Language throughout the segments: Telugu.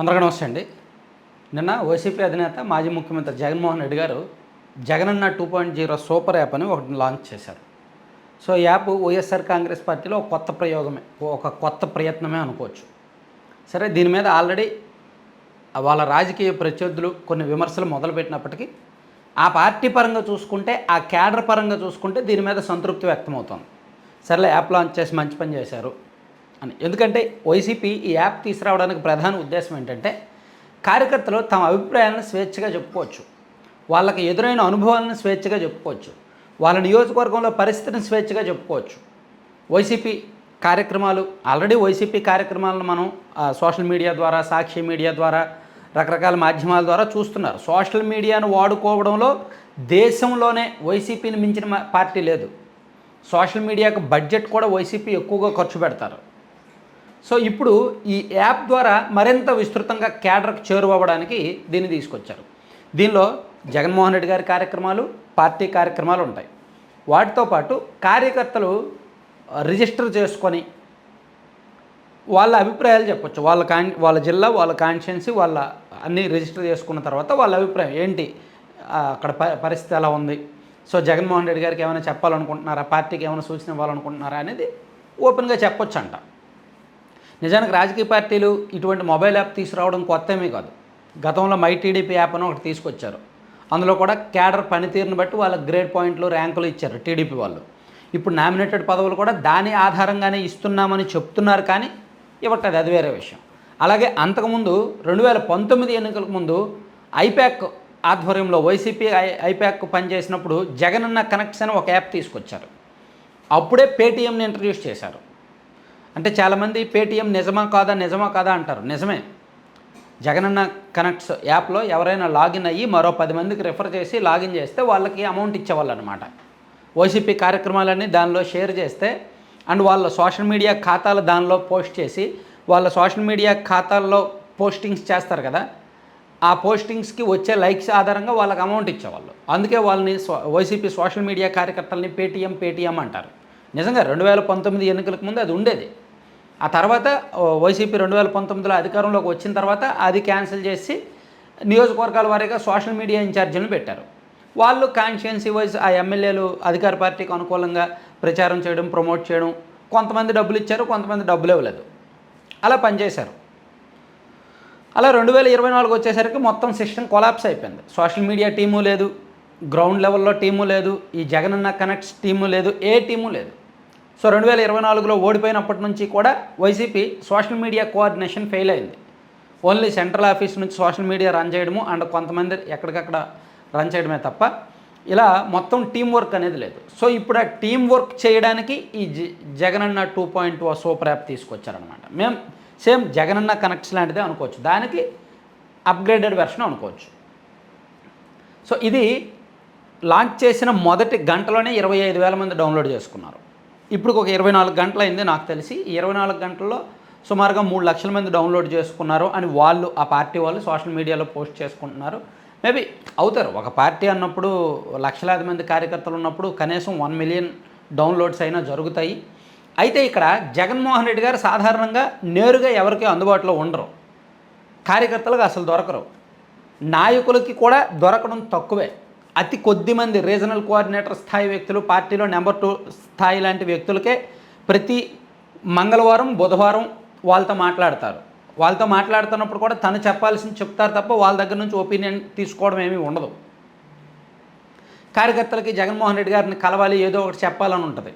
అందరికీ నమస్తే అండి. నిన్న వైసీపీ అధినేత మాజీ ముఖ్యమంత్రి జగన్మోహన్ రెడ్డి గారు జగనన్న 2.0 సూపర్ యాప్ అని ఒకటి లాంచ్ చేశారు. సో ఈ యాప్ వైఎస్ఆర్ కాంగ్రెస్ పార్టీలో ఒక కొత్త ప్రయోగమే, ఒక కొత్త ప్రయత్నమే అనుకోవచ్చు. సరే, దీని మీద ఆల్రెడీ వాళ్ళ రాజకీయ ప్రత్యర్థులు కొన్ని విమర్శలు మొదలుపెట్టినప్పటికీ ఆ పార్టీ పరంగా చూసుకుంటే, ఆ క్యాడర్ పరంగా చూసుకుంటే దీని మీద సంతృప్తి వ్యక్తమవుతోంది. సరేలే, యాప్ లాంచ్ చేసి మంచి పని చేశారు అని. ఎందుకంటే వైసీపీ ఈ యాప్ తీసుకురావడానికి ప్రధాన ఉద్దేశం ఏంటంటే, కార్యకర్తలు తమ అభిప్రాయాలను స్వేచ్ఛగా చెప్పుకోవచ్చు, వాళ్ళకి ఎదురైన అనుభవాలను స్వేచ్ఛగా చెప్పుకోవచ్చు, వాళ్ళ నియోజకవర్గంలో పరిస్థితిని స్వేచ్ఛగా చెప్పుకోవచ్చు. వైసీపీ కార్యక్రమాలు, ఆల్రెడీ వైసీపీ కార్యక్రమాలను మనం సోషల్ మీడియా ద్వారా, సాక్షి మీడియా ద్వారా, రకరకాల మాధ్యమాల ద్వారా చూస్తున్నారు. సోషల్ మీడియాను వాడుకోవడంలో దేశంలోనే వైసీపీని మించిన పార్టీ లేదు. సోషల్ మీడియాకు బడ్జెట్ కూడా వైసీపీ ఎక్కువగా ఖర్చు పెడతారు. సో ఇప్పుడు ఈ యాప్ ద్వారా మరింత విస్తృతంగా క్యాడర్కి చేరువవ్వడానికి దీన్ని తీసుకొచ్చారు. దీనిలో జగన్మోహన్ రెడ్డి గారి కార్యక్రమాలు, పార్టీ కార్యక్రమాలు ఉంటాయి. వాటితో పాటు కార్యకర్తలు రిజిస్టర్ చేసుకొని వాళ్ళ అభిప్రాయాలు చెప్పొచ్చు. వాళ్ళ జిల్లా, వాళ్ళ కాన్స్టిట్యున్సీ, వాళ్ళ అన్నీ రిజిస్టర్ చేసుకున్న తర్వాత వాళ్ళ అభిప్రాయం ఏంటి, అక్కడ పరిస్థితి ఎలా ఉంది, సో జగన్మోహన్ రెడ్డి గారికి ఏమైనా చెప్పాలనుకుంటున్నారా, పార్టీకి ఏమైనా సూచన ఇవ్వాలనుకుంటున్నారా అనేది ఓపెన్గా చెప్పొచ్చు అంట. నిజానికి రాజకీయ పార్టీలు ఇటువంటి మొబైల్ యాప్ తీసుకురావడం కొత్త ఏమీ కాదు. గతంలో మై టీడీపీ యాప్ అని ఒకటి తీసుకొచ్చారు. అందులో కూడా క్యాడర్ పనితీరుని బట్టి వాళ్ళకి గ్రేడ్ పాయింట్లు, ర్యాంకులు ఇచ్చారు టీడీపీ వాళ్ళు. ఇప్పుడు నామినేటెడ్ పదవులు కూడా దాని ఆధారంగానే ఇస్తున్నామని చెప్తున్నారు, కానీ ఇవ్వట్లేదు, అది వేరే విషయం. అలాగే అంతకుముందు 2019 ఎన్నికలకు ముందు ఐప్యాక్ ఆధ్వర్యంలో వైసీపీ ఐప్యాక్ పనిచేసినప్పుడు జగనన్న కనెక్ట్స్ అని ఒక యాప్ తీసుకొచ్చారు. అప్పుడే పేటీఎంని ఇంట్రడ్యూస్ చేశారు. అంటే చాలామంది పేటీఎం నిజమా కాదా అంటారు. నిజమే. జగనన్న కనెక్ట్స్ యాప్లో ఎవరైనా లాగిన్ అయ్యి మరో 10 మందికి రిఫర్ చేసి లాగిన్ చేస్తే వాళ్ళకి అమౌంట్ ఇచ్చేవాళ్ళు అనమాట. వైసీపీ కార్యక్రమాలన్నీ దానిలో షేర్ చేస్తే, అండ్ వాళ్ళ సోషల్ మీడియా ఖాతాలు దానిలో పోస్ట్ చేసి, వాళ్ళ సోషల్ మీడియా ఖాతాల్లో పోస్టింగ్స్ చేస్తారు కదా, ఆ పోస్టింగ్స్కి వచ్చే లైక్స్ ఆధారంగా వాళ్ళకి అమౌంట్ ఇచ్చేవాళ్ళు. అందుకే వాళ్ళని వైసీపీ సోషల్ మీడియా కార్యకర్తలని పేటీఎం అంటారు. నిజంగా 2019 ఎన్నికలకు ముందు అది ఉండేది. ఆ తర్వాత వైసీపీ 2019లో అధికారంలోకి వచ్చిన తర్వాత అది క్యాన్సిల్ చేసి నియోజకవర్గాల వారీగా సోషల్ మీడియా ఇన్ఛార్జీలను పెట్టారు. వాళ్ళు కాన్స్టిట్యున్సీ వైజ్ ఆ ఎమ్మెల్యేలు అధికార పార్టీకి అనుకూలంగా ప్రచారం చేయడం, ప్రమోట్ చేయడం, కొంతమంది డబ్బులు ఇచ్చారు, కొంతమంది డబ్బులు ఇవ్వలేదు, అలా పనిచేశారు. అలా 2024 వచ్చేసరికి మొత్తం సిస్టమ్ కొలాప్స్ అయిపోయింది. సోషల్ మీడియా టీము లేదు, గ్రౌండ్ లెవెల్లో టీము లేదు, ఈ జగనన్న కనెక్ట్స్ టీము లేదు, ఏ టీము లేదు. సో 2024లో ఓడిపోయినప్పటి నుంచి కూడా YCP social media coordination fail అయింది. ఓన్లీ సెంట్రల్ ఆఫీస్ నుంచి సోషల్ మీడియా రన్ చేయడము, అండ్ కొంతమంది ఎక్కడికక్కడ రన్ చేయడమే తప్ప ఇలా మొత్తం టీం వర్క్ అనేది లేదు. సో ఇప్పుడు ఆ టీం వర్క్ చేయడానికి ఈ జగనన్న 2.0 సూపర్ యాప్ తీసుకొచ్చారనమాట. మేము సేమ్ జగనన్న కనెక్ట్స్ లాంటిదే అనుకోవచ్చు, దానికి అప్గ్రేడెడ్ వెర్షన్ అనుకోవచ్చు. సో ఇది లాంచ్ చేసిన మొదటి గంటలోనే 25,000 మంది డౌన్లోడ్ చేసుకున్నారు. ఇప్పుడు ఒక 24 గంటలు అయింది నాకు తెలిసి. 24 గంటల్లో సుమారుగా 3 లక్షల మంది డౌన్లోడ్ చేసుకున్నారు అని వాళ్ళు, ఆ పార్టీ వాళ్ళు సోషల్ మీడియాలో పోస్ట్ చేసుకుంటున్నారు. మేబీ అవుతారు. ఒక పార్టీ అన్నప్పుడు లక్షలాది మంది కార్యకర్తలు ఉన్నప్పుడు కనీసం 1 మిలియన్ డౌన్లోడ్స్ అయినా జరుగుతాయి. అయితే ఇక్కడ జగన్మోహన్ రెడ్డి గారు సాధారణంగా నేరుగా ఎవరికి అందుబాటులో ఉండరు, కార్యకర్తలకు అసలు దొరకరు, నాయకులకి కూడా దొరకడం తక్కువే. అతి కొద్ది మంది రీజనల్ కోఆర్డినేటర్ స్థాయి వ్యక్తులు, పార్టీలో నెంబర్ 2 స్థాయి లాంటి వ్యక్తులకే ప్రతి మంగళవారం, బుధవారం వాళ్ళతో మాట్లాడతారు. వాళ్ళతో మాట్లాడుతున్నప్పుడు కూడా తను చెప్పాల్సింది చెప్తారు తప్ప వాళ్ళ దగ్గర నుంచి ఒపీనియన్ తీసుకోవడం ఏమీ ఉండదు. కార్యకర్తలకి జగన్మోహన్ రెడ్డి గారిని కలవాలి, ఏదో ఒకటి చెప్పాలని ఉంటుంది.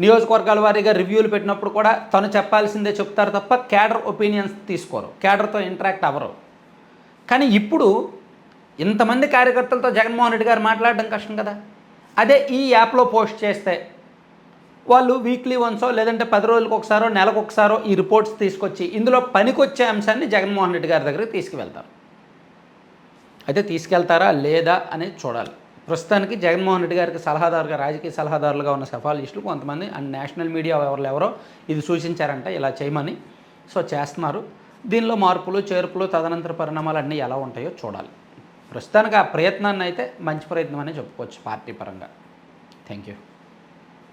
నియోజకవర్గాల వారీగా రివ్యూలు పెట్టినప్పుడు కూడా తను చెప్పాల్సిందే చెప్తారు తప్ప క్యాడర్ ఒపీనియన్స్ తీసుకోరు, క్యాడర్తో ఇంటరాక్ట్ అవ్వరు. కానీ ఇప్పుడు ఇంతమంది కార్యకర్తలతో జగన్మోహన్ రెడ్డి గారు మాట్లాడడం కష్టం కదా. అదే ఈ యాప్లో పోస్ట్ చేస్తే వాళ్ళు వీక్లీ వన్సో, లేదంటే 10 రోజులకు ఒకసారో, నెలకు ఒకసారో ఈ రిపోర్ట్స్ తీసుకొచ్చి ఇందులో పనికొచ్చే అంశాన్ని జగన్మోహన్ రెడ్డి గారి దగ్గరికి తీసుకువెళ్తారు. అయితే తీసుకెళ్తారా లేదా అనేది చూడాలి. ప్రస్తుతానికి జగన్మోహన్ రెడ్డి గారికి సలహాదారుగా, రాజకీయ సలహాదారులుగా ఉన్న సఫాలిస్టులు కొంతమంది అండ్ నేషనల్ మీడియా ఎవరో ఇది సూచించారంట ఇలా చేయమని. సో చేస్తున్నారు. దీనిలో మార్పులు, చేర్పులు, తదనంతర పరిణామాలు అన్నీ ఎలా ఉంటాయో చూడాలి. ప్రస్తుతానికి ఆ ప్రయత్నాన్ని అయితే మంచి ప్రయత్నం అనే చెప్పుకోవచ్చు పార్టీ పరంగా. Thank you.